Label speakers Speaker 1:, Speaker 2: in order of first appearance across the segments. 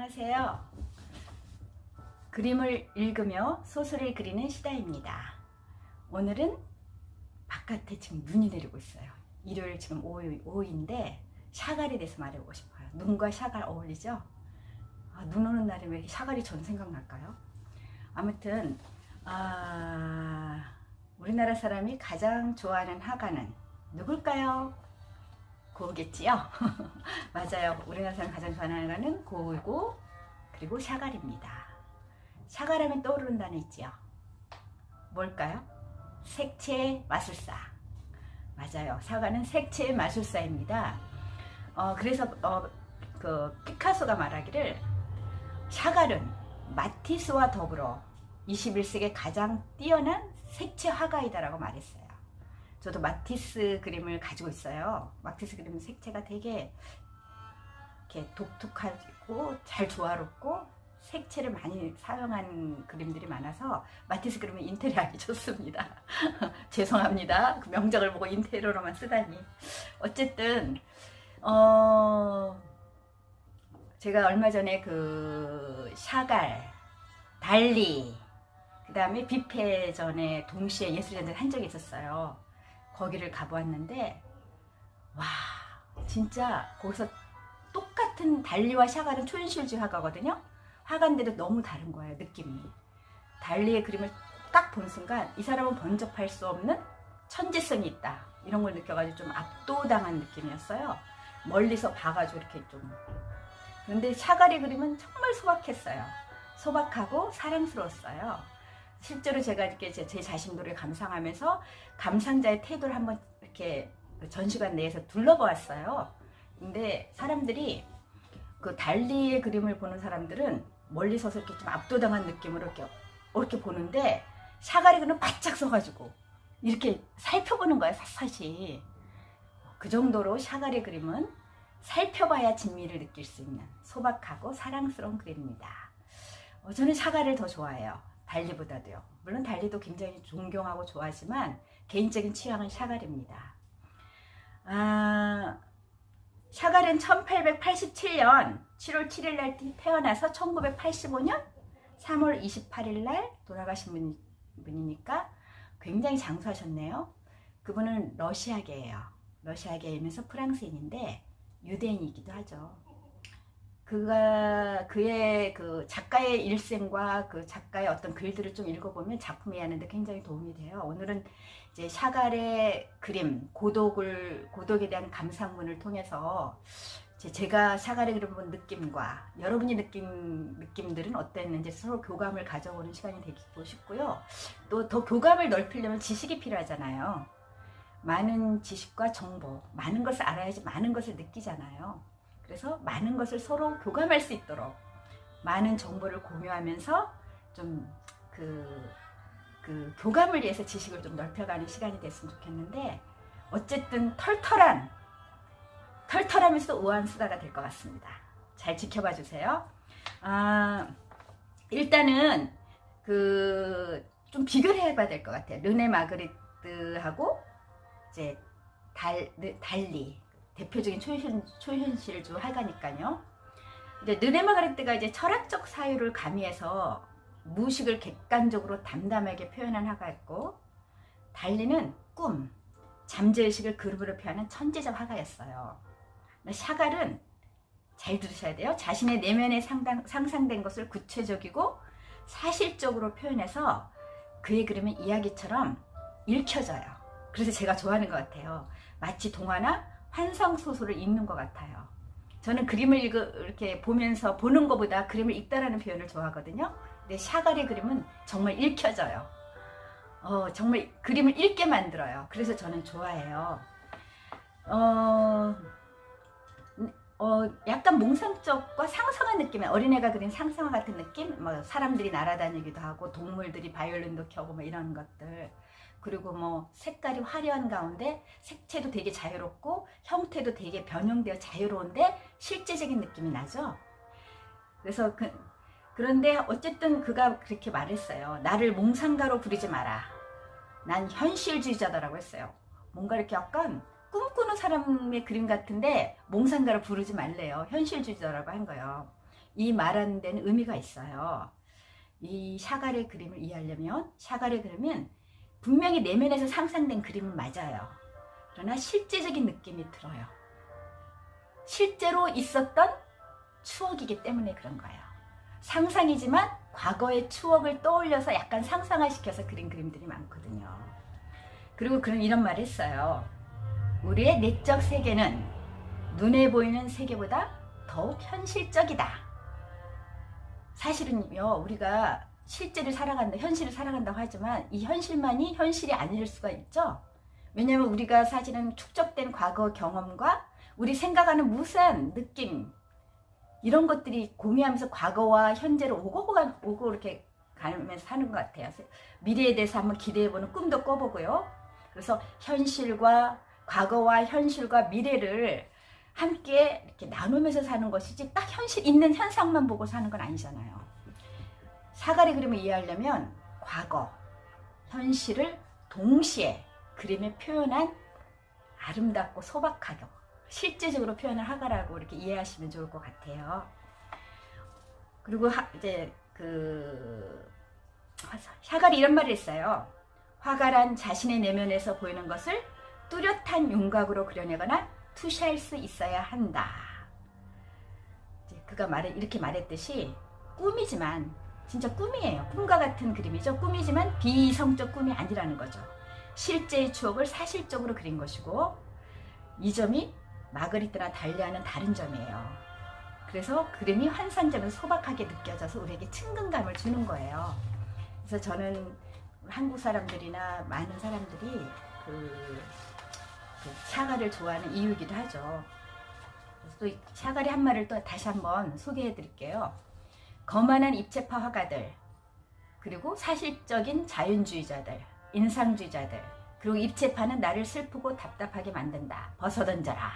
Speaker 1: 안녕하세요. 그림을 읽으며 소설을 그리는 시다입니다. 오늘은 바깥에 지금 눈이 내리고 있어요. 일요일 지금 5일인데 샤갈에 대해서 말해보고 싶어요. 눈과 샤갈 어울리죠? 눈 오는 날에 왜 샤갈이 전 생각날까요? 아무튼 우리나라 사람이 가장 좋아하는 화가는 누굴까요? 고우겠지요? 맞아요. 우리나라 사람 가장 좋아하는 화가는 고우고 그리고 샤갈입니다. 샤갈하면 떠오르는 단어 있지요? 뭘까요? 색채 마술사. 맞아요. 샤갈은 색채 마술사입니다. 그래서 피카소가 말하기를 샤갈은 마티스와 더불어 21세기의 가장 뛰어난 색채 화가이다라고 말했어요. 저도 마티스 그림을 가지고 있어요. 마티스 그림은 색채가 되게 이렇게 독특하고 잘 조화롭고 색채를 많이 사용한 그림들이 많아서 마티스 그림은 인테리어 하기 좋습니다. 죄송합니다. 그 명작을 보고 인테리어로만 쓰다니. 어쨌든 제가 얼마 전에 그 샤갈, 달리, 그 다음에 뷔페전에 동시에 예술전을 한 적이 있었어요. 거기를 가보았는데 와 진짜 거기서 똑같은 달리와 샤갈은 초현실주의 화가거든요. 화가인데도 너무 다른 거예요. 느낌이. 달리의 그림을 딱 본 순간 이 사람은 번접할 수 없는 천재성이 있다 이런 걸 느껴가지고 좀 압도당한 느낌이었어요. 멀리서 봐가지고 이렇게 좀. 그런데 샤갈의 그림은 정말 소박했어요. 소박하고 사랑스러웠어요. 실제로 제가 이렇게 제 자신도를 감상하면서 감상자의 태도를 한번 이렇게 전시관 내에서 둘러보았어요. 근데 사람들이 그 달리의 그림을 보는 사람들은 멀리 서서 이렇게 좀 압도당한 느낌으로 이렇게 보는데 샤갈의 그림은 바짝 서가지고 이렇게 살펴보는 거예요. 샅샅이. 그 정도로 샤갈의 그림은 살펴봐야 진미를 느낄 수 있는 소박하고 사랑스러운 그림입니다. 저는 샤갈을 더 좋아해요. 달리보다도요. 물론 달리도 굉장히 존경하고 좋아하지만 개인적인 취향은 샤갈입니다. 샤갈은 1887년 7월 7일 날 태어나서 1985년 3월 28일 날 돌아가신 분이니까 굉장히 장수하셨네요. 그분은 러시아계예요. 러시아계이면서 프랑스인인데 유대인이기도 하죠. 그의 그 작가의 일생과 그 작가의 어떤 글들을 좀 읽어보면 작품 이해하는데 굉장히 도움이 돼요. 오늘은 이제 샤갈의 그림, 고독에 대한 감상문을 통해서 제가 샤갈의 그림 본 느낌과 여러분이 느낀 느낌들은 어땠는지 서로 교감을 가져보는 시간이 되고 싶고요. 또 더 교감을 넓히려면 지식이 필요하잖아요. 많은 지식과 정보, 많은 것을 알아야지 많은 것을 느끼잖아요. 그래서 많은 것을 서로 교감할 수 있도록 많은 정보를 공유하면서 좀 그 교감을 위해서 지식을 좀 넓혀가는 시간이 됐으면 좋겠는데 어쨌든 털털하면서도 우아한 수다가 될 것 같습니다. 잘 지켜봐 주세요. 일단은 좀 비교를 해봐야 될 것 같아요. 르네 마그리트하고 이제 달리 대표적인 초현실주 화가니까요. 이제 르네 마그리트가 이제 철학적 사유를 가미해서 무식을 객관적으로 담담하게 표현한 화가였고, 달리는 꿈, 잠재의식을 그림으로 표현한 천재적 화가였어요. 샤갈은 잘 들으셔야 돼요. 자신의 내면에 상상된 것을 구체적이고 사실적으로 표현해서 그의 그림은 이야기처럼 읽혀져요. 그래서 제가 좋아하는 것 같아요. 마치 동화나 환상소설을 읽는 것 같아요. 저는 그림을 이렇게 보면서 보는 것보다 그림을 읽다라는 표현을 좋아하거든요. 근데 샤갈의 그림은 정말 읽혀져요. 정말 그림을 읽게 만들어요. 그래서 저는 좋아해요. 약간 몽상적과 상상한 느낌의 어린애가 그린 상상화 같은 느낌? 사람들이 날아다니기도 하고 동물들이 바이올린도 켜고 이런 것들. 그리고 색깔이 화려한 가운데 색채도 되게 자유롭고 형태도 되게 변형되어 자유로운데 실제적인 느낌이 나죠. 그래서 그런데 어쨌든 그가 그렇게 말했어요. 나를 몽상가로 부르지 마라. 난 현실주의자다라고 했어요. 뭔가 이렇게 약간 꿈꾸는 사람의 그림 같은데 몽상가로 부르지 말래요. 현실주의자라고 한 거예요. 이 말하는 데는 의미가 있어요. 이 샤갈의 그림을 이해하려면 샤갈의 그림은 분명히 내면에서 상상된 그림은 맞아요. 그러나 실제적인 느낌이 들어요. 실제로 있었던 추억이기 때문에 그런 거예요. 상상이지만 과거의 추억을 떠올려서 약간 상상화시켜서 그린 그림들이 많거든요. 그리고 그런 이런 말을 했어요. 우리의 내적 세계는 눈에 보이는 세계보다 더욱 현실적이다. 사실은요, 우리가 실제를 살아간다, 현실을 살아간다고 하지만 이 현실만이 현실이 아닐 수가 있죠. 왜냐하면 우리가 사실은 축적된 과거 경험과 우리 생각하는 무수한 느낌, 이런 것들이 공유하면서 과거와 현재로 오고 이렇게 가면서 사는 것 같아요. 미래에 대해서 한번 기대해보는 꿈도 꿔보고요. 그래서 현실과 과거와 현실과 미래를 함께 이렇게 나누면서 사는 것이지 딱 현실 있는 현상만 보고 사는 건 아니잖아요. 샤갈의 그림을 이해하려면 과거, 현실을 동시에 그림에 표현한 아름답고 소박하게 실제적으로 표현을 하가라고 이렇게 이해하시면 좋을 것 같아요. 그리고 이제 샤갈이 이런 말을 했어요. 화가란 자신의 내면에서 보이는 것을 뚜렷한 윤곽으로 그려내거나 투시할 수 있어야 한다. 그가 이렇게 말했듯이 꿈이지만 진짜 꿈이에요. 꿈과 같은 그림이죠. 꿈이지만 비이성적 꿈이 아니라는 거죠. 실제의 추억을 사실적으로 그린 것이고, 이 점이 마그리트나 달리아는 다른 점이에요. 그래서 그림이 환상적으로 소박하게 느껴져서 우리에게 친근감을 주는 거예요. 그래서 저는 한국 사람들이나 많은 사람들이 샤갈을 좋아하는 이유이기도 하죠. 또 샤갈이 한 말을 또 다시 한번 소개해 드릴게요. 거만한 입체파 화가들, 그리고 사실적인 자연주의자들, 인상주의자들, 그리고 입체파는 나를 슬프고 답답하게 만든다. 벗어던져라.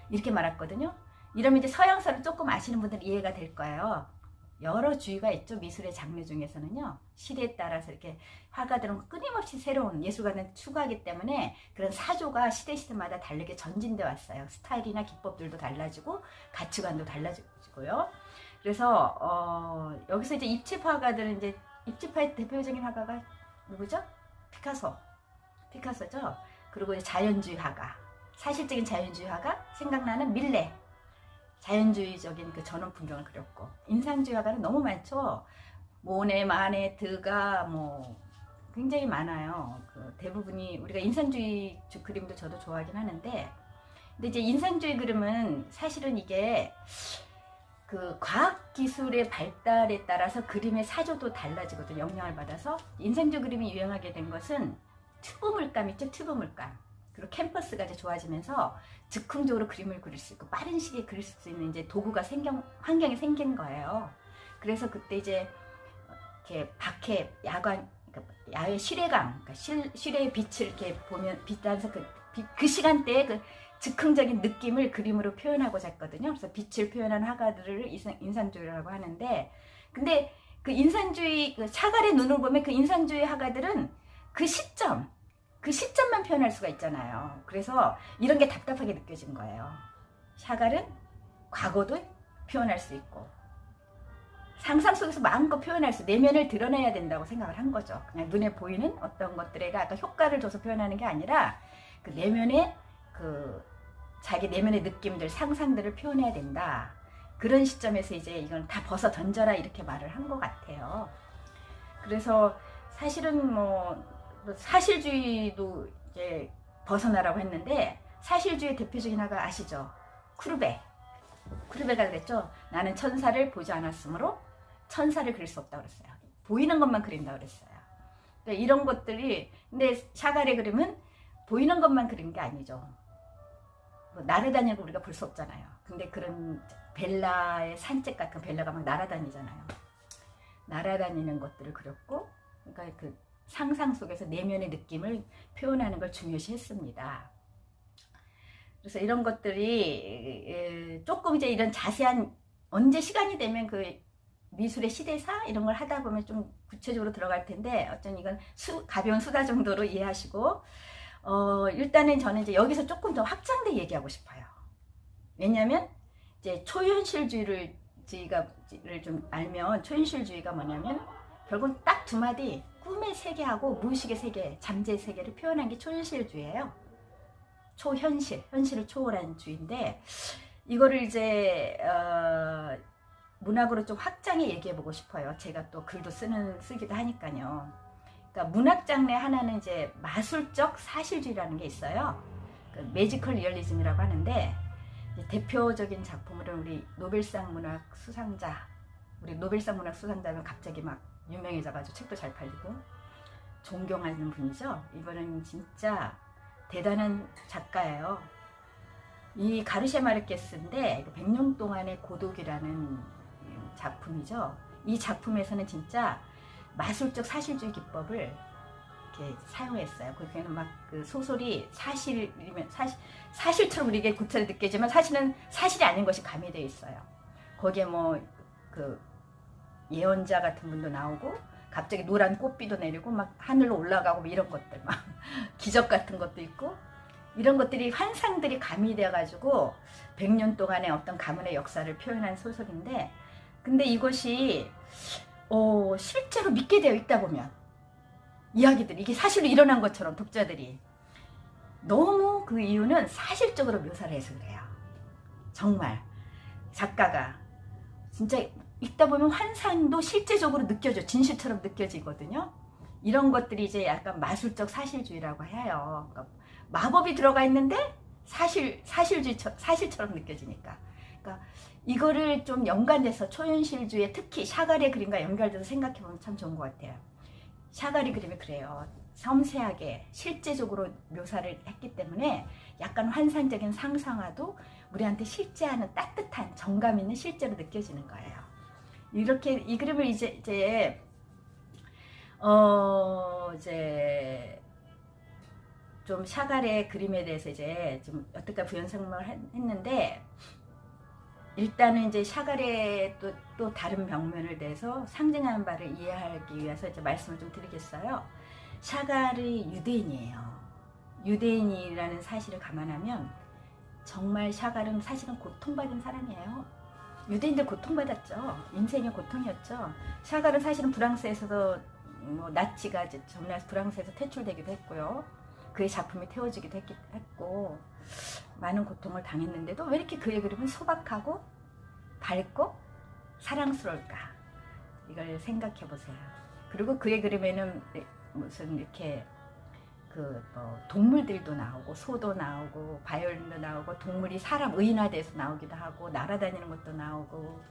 Speaker 1: 이렇게 말했거든요. 이러면 이제 서양사를 조금 아시는 분들은 이해가 될 거예요. 여러 주의가 있죠. 미술의 장르 중에서는요. 시대에 따라서 이렇게 화가들은 끊임없이 새로운 예술가는 추구하기 때문에 그런 사조가 시대마다 다르게 전진돼 왔어요. 스타일이나 기법들도 달라지고 가치관도 달라지고요. 그래서 여기서 이제 입체파 화가들은 이제 입체파의 대표적인 화가가 누구죠? 피카소죠. 그리고 이제 자연주의 화가, 사실적인 자연주의 화가 생각나는 밀레, 자연주의적인 그 전원 풍경을 그렸고, 인상주의 화가는 너무 많죠. 모네, 마네, 드가 굉장히 많아요. 대부분이 우리가 인상주의 그림도 저도 좋아하긴 하는데, 근데 이제 인상주의 그림은 사실은 이게 과학 기술의 발달에 따라서 그림의 사조도 달라지거든요. 영향을 받아서. 인상주의 그림이 유행하게 된 것은 튜브 물감 있죠? 튜브 물감. 그리고 캔버스가 이제 좋아지면서 즉흥적으로 그림을 그릴 수 있고 빠른 시기에 그릴 수 있는 이제 도구가 환경이 생긴 거예요. 그래서 그때 이제 이렇게 밖에 야외 실외광, 그러니까 실외의 빛을 이렇게 보면 빛나서 그 시간대에 즉흥적인 느낌을 그림으로 표현하고자 했거든요. 그래서 빛을 표현한 화가들을 인상주의라고 하는데, 근데 그 인상주의, 샤갈의 눈을 보면 그 인상주의 화가들은 그 시점만 표현할 수가 있잖아요. 그래서 이런 게 답답하게 느껴진 거예요. 샤갈은 과거도 표현할 수 있고, 상상 속에서 마음껏 표현할 수, 내면을 드러내야 된다고 생각을 한 거죠. 그냥 눈에 보이는 어떤 것들에가 아까 효과를 줘서 표현하는 게 아니라 그 내면의 자기 내면의 느낌들, 상상들을 표현해야 된다. 그런 시점에서 이제 이건 다 벗어 던져라 이렇게 말을 한 것 같아요. 그래서 사실은 사실주의도 이제 벗어나라고 했는데, 사실주의 대표적인 화가 아시죠? 쿠르베가 그랬죠. 나는 천사를 보지 않았으므로 천사를 그릴 수 없다고 그랬어요. 보이는 것만 그린다고 그랬어요. 그러니까 이런 것들이, 근데 샤갈의 그림은 보이는 것만 그린 게 아니죠. 날아다니는 거 우리가 볼 수 없잖아요. 근데 그런 벨라의 산책 같은, 벨라가 막 날아다니잖아요. 날아다니는 것들을 그렸고, 그러니까 그 상상 속에서 내면의 느낌을 표현하는 걸 중요시 했습니다. 그래서 이런 것들이 조금 이제 이런 자세한, 언제 시간이 되면 미술의 시대사 이런 걸 하다 보면 좀 구체적으로 들어갈 텐데, 어쩐 이건 가벼운 수다 정도로 이해하시고, 일단은 저는 이제 여기서 조금 더 확장돼 얘기하고 싶어요. 왜냐하면 이제 초현실주의를 초현실주의를 좀 알면, 초현실주의가 뭐냐면 결국은 딱 두 마디, 꿈의 세계하고 무의식의 세계, 잠재의 세계를 표현한 게 초현실주의예요. 초현실, 현실을 초월한 주의인데, 이거를 이제 문학으로 좀 확장해 얘기해 보고 싶어요. 제가 또 글도 쓰기도 하니까요. 그러니까 문학 장르 하나는 이제 마술적 사실주의라는 게 있어요. 그 매지컬 리얼리즘이라고 하는데, 대표적인 작품으로는 우리 노벨상 문학 수상자, 우리 노벨상 문학 수상자는 갑자기 막 유명해져가지고 책도 잘 팔리고 존경하는 분이죠. 이분은 진짜 대단한 작가예요. 이 가르시아 마르케스인데 100년 동안의 고독이라는 작품이죠. 이 작품에서는 진짜 마술적 사실주의 기법을 이렇게 사용했어요. 그게는 막 그 소설이 사실이면 사실처럼 우리에게 구체로 느껴지만 사실은 사실이 아닌 것이 가미되어 있어요. 거기에 뭐 그 예언자 같은 분도 나오고 갑자기 노란 꽃비도 내리고 막 하늘로 올라가고 뭐 이런 것들, 막 기적 같은 것도 있고, 이런 것들이 환상들이 가미되어 가지고 100년 동안의 어떤 가문의 역사를 표현한 소설인데, 근데 이것이 실제로 믿게 되어 있다 보면 이야기들, 이게 사실로 일어난 것처럼 독자들이 너무, 그 이유는 사실적으로 묘사를 해서 그래요. 정말 작가가 진짜 읽다 보면 환상도 실제적으로 느껴져, 진실처럼 느껴지거든요. 이런 것들이 이제 약간 마술적 사실주의라고 해요. 그러니까 마법이 들어가 있는데 사실처럼 느껴지니까. 그러니까 이거를 좀 연관돼서 초현실주의, 특히 샤갈의 그림과 연결돼서 생각해 보면 참 좋은 것 같아요. 샤갈의 그림이 그래요. 섬세하게 실제적으로 묘사를 했기 때문에 약간 환상적인 상상화도 우리한테 실제하는 따뜻한 정감 있는 실제로 느껴지는 거예요. 이렇게 이 그림을 이제 좀 샤갈의 그림에 대해서 이제 좀 어떻게 부연설명을 했는데, 일단은 이제 샤갈의 또 다른 병면을 대해서 상징하는 바를 이해하기 위해서 이제 말씀을 좀 드리겠어요. 샤갈이 유대인이에요. 유대인이라는 사실을 감안하면 정말 샤갈은 사실은 고통받은 사람이에요. 유대인들 고통받았죠. 인생의 고통이었죠. 샤갈은 사실은 프랑스에서도 나치가 점령해서 프랑스에서 퇴출되기도 했고요. 그의 작품이 태워지기도 했고 많은 고통을 당했는데도 왜 이렇게 그의 그림은 소박하고 밝고 사랑스러울까? 이걸 생각해 보세요. 그리고 그의 그림에는 무슨 이렇게 동물들도 나오고, 소도 나오고, 바이올린도 나오고, 동물이 사람 의인화돼서 나오기도 하고, 날아다니는 것도 나오고,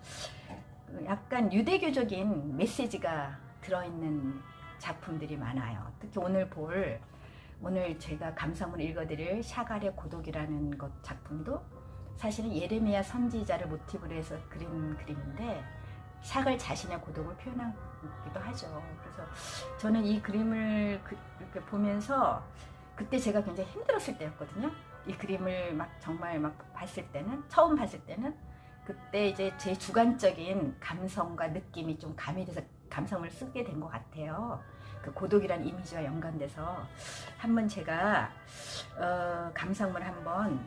Speaker 1: 약간 유대교적인 메시지가 들어있는 작품들이 많아요. 특히 오늘 제가 감상을 읽어드릴 샤갈의 고독이라는 것 작품도 사실은 예레미야 선지자를 모티브로 해서 그린 그림인데, 샤갈 자신의 고독을 표현하기도 하죠. 그래서 저는 이 그림을 이렇게 보면서, 그때 제가 굉장히 힘들었을 때였거든요. 이 그림을 정말 처음 봤을 때는 그때 이제 제 주관적인 감성과 느낌이 좀 가미돼서 감성을 쓰게 된 것 같아요. 그 고독이란 이미지와 연관돼서 한번 제가 감상문 한번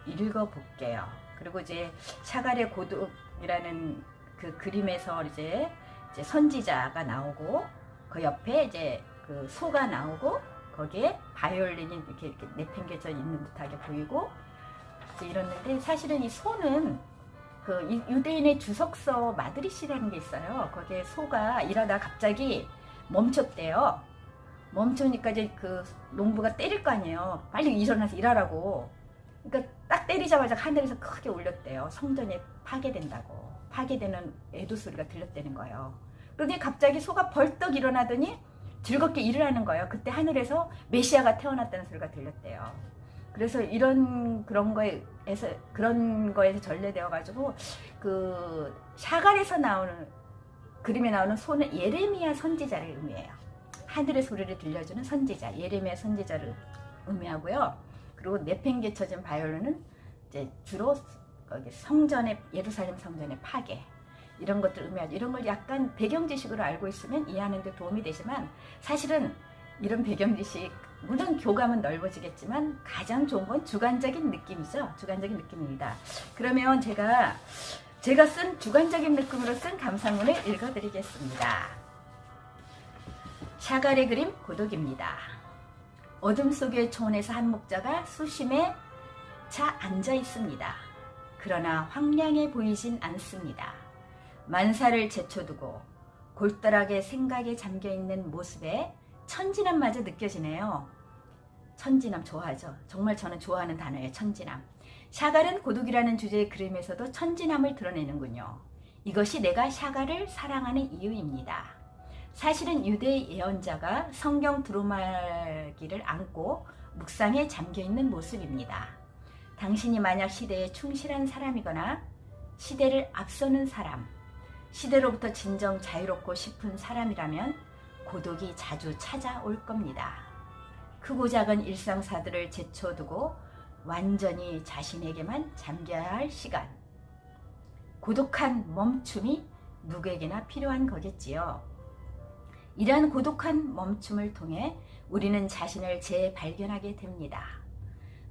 Speaker 1: 읽어볼게요. 그리고 이제 샤갈의 고독이라는 그 그림에서 이제 선지자가 나오고, 그 옆에 이제 그 소가 나오고, 거기에 바이올린이 이렇게 내팽개쳐 있는 듯하게 보이고 이제 이랬는데, 사실은 이 소는 그 유대인의 주석서 마드리시라는 게 있어요. 거기에 소가 일하다 갑자기 멈췄대요. 멈추니까 이제 그 농부가 때릴 거 아니에요. 빨리 일어나서 일하라고. 그러니까 딱 때리자마자 하늘에서 크게 울렸대요. 성전이 파괴된다고. 파괴되는 애도 소리가 들렸다는 거예요. 그런데 갑자기 소가 벌떡 일어나더니 즐겁게 일을 하는 거예요. 그때 하늘에서 메시아가 태어났다는 소리가 들렸대요. 그래서 그런 거에서 전래되어 가지고 그 샤갈에서 나오는 그림에 나오는 소는 예레미야 선지자를 의미해요. 하늘의 소리를 들려주는 선지자, 예레미야 선지자를 의미하고요. 그리고 내팽개쳐진 바이올린은 이제 주로 거기 예루살렘 성전의 파괴, 이런 것들 의미하죠. 이런 걸 약간 배경 지식으로 알고 있으면 이해하는 데 도움이 되지만, 사실은 이런 배경 지식, 물론 교감은 넓어지겠지만 가장 좋은 건 주관적인 느낌이죠. 주관적인 느낌입니다. 그러면 제가 제가 쓴 주관적인 느낌으로 쓴 감상문을 읽어드리겠습니다. 샤갈의 그림 고독입니다. 어둠 속의 초원에서 한 목자가 수심에 차 앉아 있습니다. 그러나 황량해 보이진 않습니다. 만사를 제쳐두고 골똘하게 생각에 잠겨있는 모습에 천진함마저 느껴지네요. 천진함 좋아하죠? 정말 저는 좋아하는 단어예요. 천진함. 샤갈은 고독이라는 주제의 그림에서도 천진함을 드러내는군요. 이것이 내가 샤갈을 사랑하는 이유입니다. 사실은 유대 예언자가 성경 두루마기를 안고 묵상에 잠겨있는 모습입니다. 당신이 만약 시대에 충실한 사람이거나 시대를 앞서는 사람, 시대로부터 진정 자유롭고 싶은 사람이라면 고독이 자주 찾아올 겁니다. 크고 작은 일상사들을 제쳐두고 완전히 자신에게만 잠겨야 할 시간. 고독한 멈춤이 누구에게나 필요한 거겠지요. 이러한 고독한 멈춤을 통해 우리는 자신을 재발견하게 됩니다.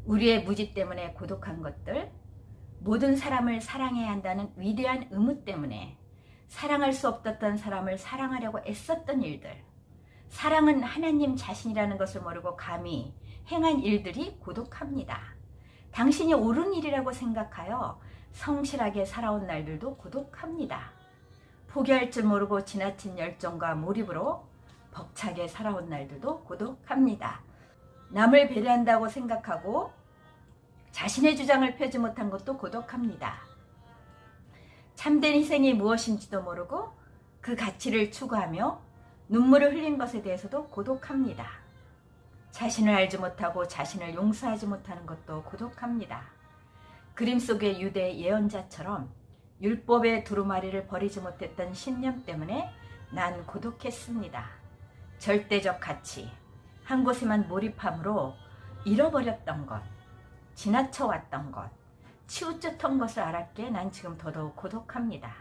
Speaker 1: 우리의 무지 때문에 고독한 것들, 모든 사람을 사랑해야 한다는 위대한 의무 때문에 사랑할 수 없었던 사람을 사랑하려고 애썼던 일들, 사랑은 하나님 자신이라는 것을 모르고 감히 행한 일들이 고독합니다. 당신이 옳은 일이라고 생각하여 성실하게 살아온 날들도 고독합니다. 포기할 줄 모르고 지나친 열정과 몰입으로 벅차게 살아온 날들도 고독합니다. 남을 배려한다고 생각하고 자신의 주장을 펴지 못한 것도 고독합니다. 참된 희생이 무엇인지도 모르고 그 가치를 추구하며 눈물을 흘린 것에 대해서도 고독합니다. 자신을 알지 못하고 자신을 용서하지 못하는 것도 고독합니다. 그림 속의 유대 예언자처럼 율법의 두루마리를 버리지 못했던 신념 때문에 난 고독했습니다. 절대적 가치, 한 곳에만 몰입함으로 잃어버렸던 것, 지나쳐왔던 것, 치우쳤던 것을 알았기에 난 지금 더더욱 고독합니다.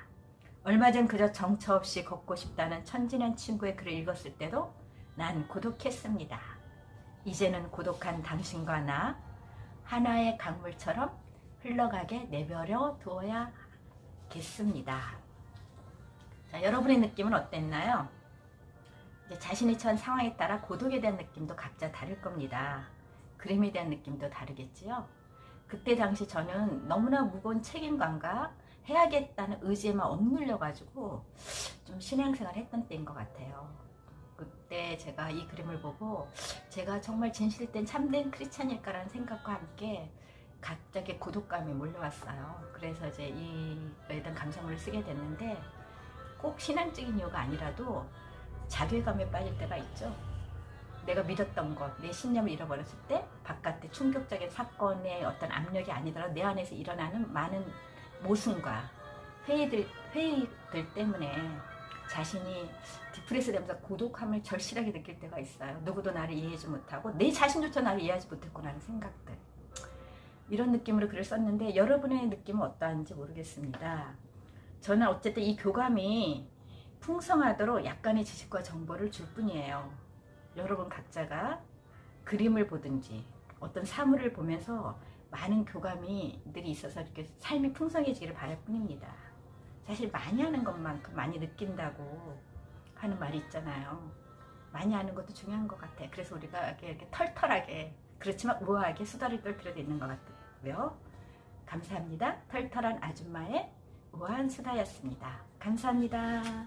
Speaker 1: 얼마 전 그저 정처 없이 걷고 싶다는 천진한 친구의 글을 읽었을 때도 난 고독했습니다. 이제는 고독한 당신과 나 하나의 강물처럼 흘러가게 내버려 두어야겠습니다. 자, 여러분의 느낌은 어땠나요? 이제 자신이 처한 상황에 따라 고독에 대한 느낌도 각자 다를 겁니다. 그림에 대한 느낌도 다르겠지요. 그때 당시 저는 너무나 무거운 책임감과 해야겠다는 의지에만 억눌려가지고 좀 신앙생활을 했던 때인 것 같아요. 그때 제가 이 그림을 보고 제가 정말 진실된 참된 크리스찬일까라는 생각과 함께 갑자기 고독감이 몰려왔어요. 그래서 이제 이거에 대한 감상문을 쓰게 됐는데 꼭 신앙적인 이유가 아니라도 자괴감에 빠질 때가 있죠. 내가 믿었던 것, 내 신념을 잃어버렸을 때 바깥의 충격적인 사건의 어떤 압력이 아니더라도 내 안에서 일어나는 많은 모순과 회의들 때문에 자신이 디프레스 되면서 고독함을 절실하게 느낄 때가 있어요. 누구도 나를 이해하지 못하고 내 자신조차 나를 이해하지 못했구나라는 생각들. 이런 느낌으로 글을 썼는데 여러분의 느낌은 어떠한지 모르겠습니다. 저는 어쨌든 이 교감이 풍성하도록 약간의 지식과 정보를 줄 뿐이에요. 여러분 각자가 그림을 보든지 어떤 사물을 보면서 많은 교감이 늘 있어서 이렇게 삶이 풍성해지기를 바랄 뿐입니다. 사실 많이 하는 것만큼 많이 느낀다고 하는 말이 있잖아요. 많이 하는 것도 중요한 것 같아요. 그래서 우리가 이렇게 털털하게 그렇지만 우아하게 수다를 떨 필요도 있는 것 같고요. 감사합니다. 털털한 아줌마의 우아한 수다였습니다. 감사합니다.